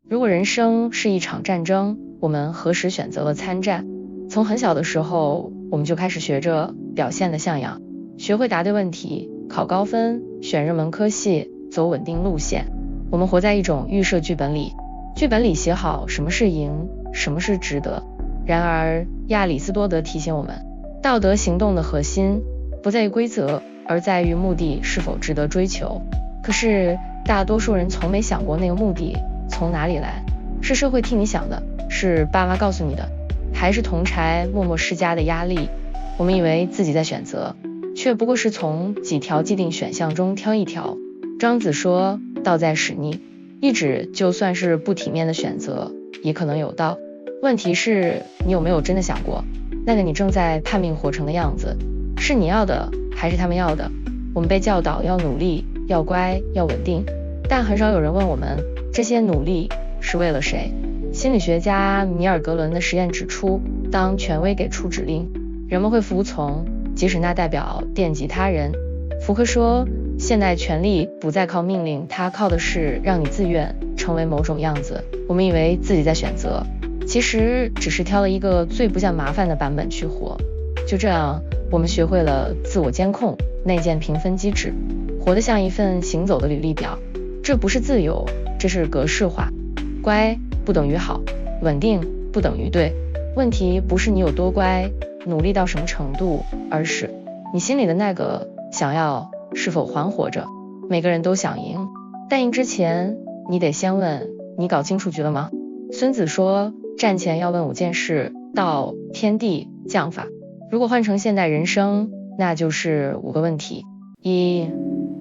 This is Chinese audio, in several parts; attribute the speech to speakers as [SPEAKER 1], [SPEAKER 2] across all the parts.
[SPEAKER 1] 如果人生是一场战争，我们何时选择了参战？从很小的时候，我们就开始学着表现得像样，学会答对问题，考高分，选热门科系，走稳定路线。我们活在一种预设剧本里，剧本里写好什么是赢，什么是值得。然而亚里士多德提醒我们，道德行动的核心不在于规则，而在于目的是否值得追求。可是大多数人从没想过那个目的从哪里来，是社会替你想的，是爸妈告诉你的，还是同侪默默施加的压力？我们以为自己在选择，却不过是从几条既定选项中挑一条。庄子说，道在使逆，意指就算是不体面的选择，也可能有道。问题是，你有没有真的想过，那个你正在叛命活成的样子，是你要的，还是他们要的？我们被教导要努力，要乖，要稳定，但很少有人问我们，这些努力是为了谁？心理学家米尔格伦的实验指出，当权威给出指令，人们会服从，即使那代表电击他人。福柯说，现代权力不再靠命令，它靠的是让你自愿成为某种样子。我们以为自己在选择，其实只是挑了一个最不像麻烦的版本去活。就这样，我们学会了自我监控、内建评分机制，活得像一份行走的履历表。这不是自由，这是格式化。乖不等于好，稳定不等于对。问题不是你有多乖，努力到什么程度，而是你心里的那个想要是否还活着。每个人都想赢，但赢之前，你得先问，你搞清楚局了吗？孙子说，战前要问5件事，道、天地、将法。如果换成现代人生，那就是5个问题。1.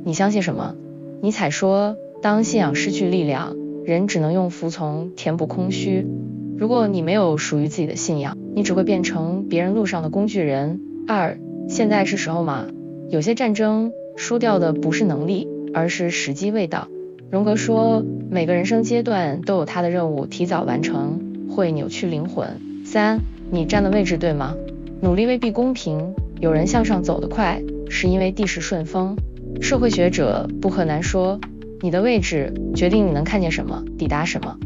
[SPEAKER 1] 你相信什么？尼采说，当信仰失去力量，人只能用服从填补空虚。如果你没有属于自己的信仰，你只会变成别人路上的工具人。2. 现在是时候吗？有些战争输掉的不是能力，而是时机未到。荣格说，每个人生阶段都有他的任务，提早完成会扭曲灵魂。3. 你站的位置对吗？努力未必公平，有人向上走得快，是因为地势顺风。社会学者布赫南说，你的位置决定你能看见什么，抵达什么。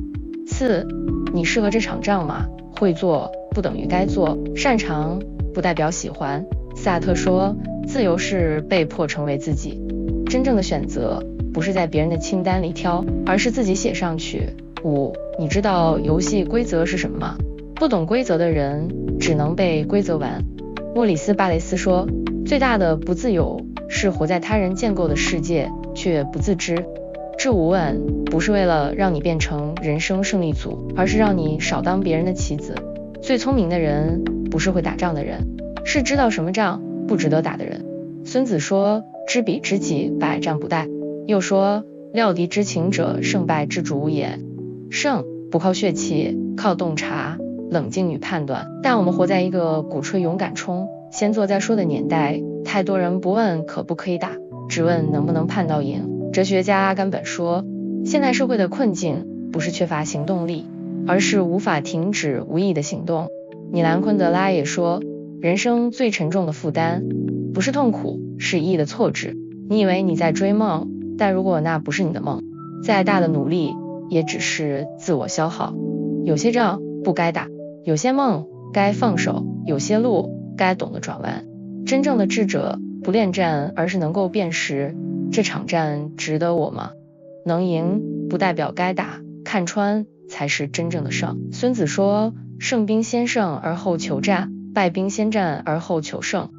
[SPEAKER 1] 4. 你适合这场仗吗？会做不等于该做，擅长不代表喜欢。萨特说，自由是被迫成为自己，真正的选择不是在别人的清单里挑，而是自己写上去。5. 你知道游戏规则是什么吗？不懂规则的人只能被规则玩。莫里斯·巴雷斯说，最大的不自由是活在他人建构的世界却不自知。这5问不是为了让你变成人生胜利组，而是让你少当别人的棋子。最聪明的人不是会打仗的人，是知道什么仗不值得打的人。孙子说，知彼知己，百战不殆。又说，料敌知情者，胜败之主也。胜不靠血气，靠洞察、冷静与判断。但我们活在一个鼓吹勇敢冲，先做再说的年代，太多人不问可不可以打，只问能不能判到赢。哲学家阿甘本说，现代社会的困境不是缺乏行动力，而是无法停止无意义的行动。米兰昆德拉也说，人生最沉重的负担不是痛苦，是意义的错置。你以为你在追梦，但如果那不是你的梦，再大的努力也只是自我消耗。有些仗不该打，有些梦该放手，有些路该懂得转弯。真正的智者不恋战，而是能够辨识这场战值得我吗？能赢不代表该打，看穿才是真正的胜。孙子说，胜兵先胜而后求战，败兵先战而后求胜。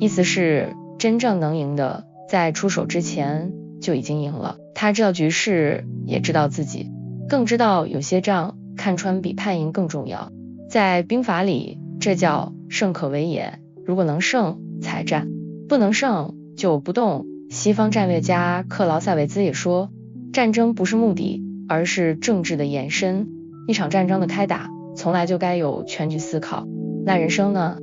[SPEAKER 1] 意思是，真正能赢的在出手之前就已经赢了。他知道局势，也知道自己，更知道有些仗看穿比判赢更重要。在兵法里，这叫胜可为也。如果能胜才战，不能胜就不动。西方战略家克劳塞维兹也说，战争不是目的，而是政治的延伸。一场战争的开打从来就该有全局思考。那人生呢？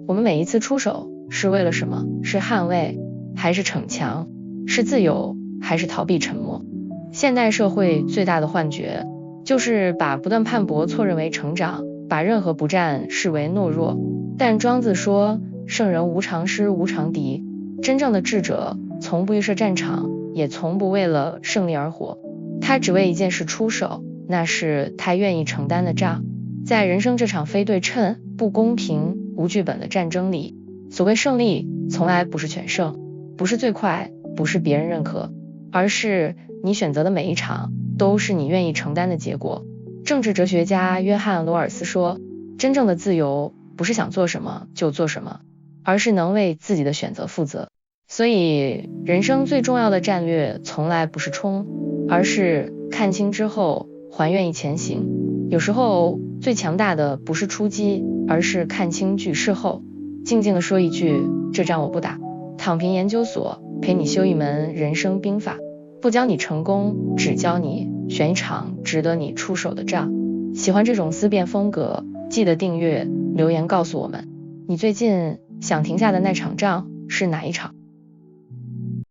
[SPEAKER 1] 我们每一次出手是为了什么？是捍卫还是逞强？是自由还是逃避沉默？现代社会最大的幻觉就是把不断判驳错认为成长，把任何不战视为懦弱。但庄子说，圣人无常师无常敌。真正的智者从不预设战场，也从不为了胜利而活。他只为一件事出手，那是他愿意承担的账。在人生这场非对称、不公平、无剧本的战争里，所谓胜利从来不是全胜，不是最快，不是别人认可，而是你选择的每一场都是你愿意承担的结果。政治哲学家约翰·罗尔斯说，真正的自由不是想做什么就做什么，而是能为自己的选择负责。所以人生最重要的战略从来不是冲，而是看清之后还愿意前行。有时候最强大的不是出击，而是看清局势后静静地说一句，这仗我不打。躺平研究所陪你修一门人生兵法，不教你成功，只教你选一场值得你出手的仗。喜欢这种思辨风格，记得订阅留言告诉我们，你最近想停下的那场仗是哪一场？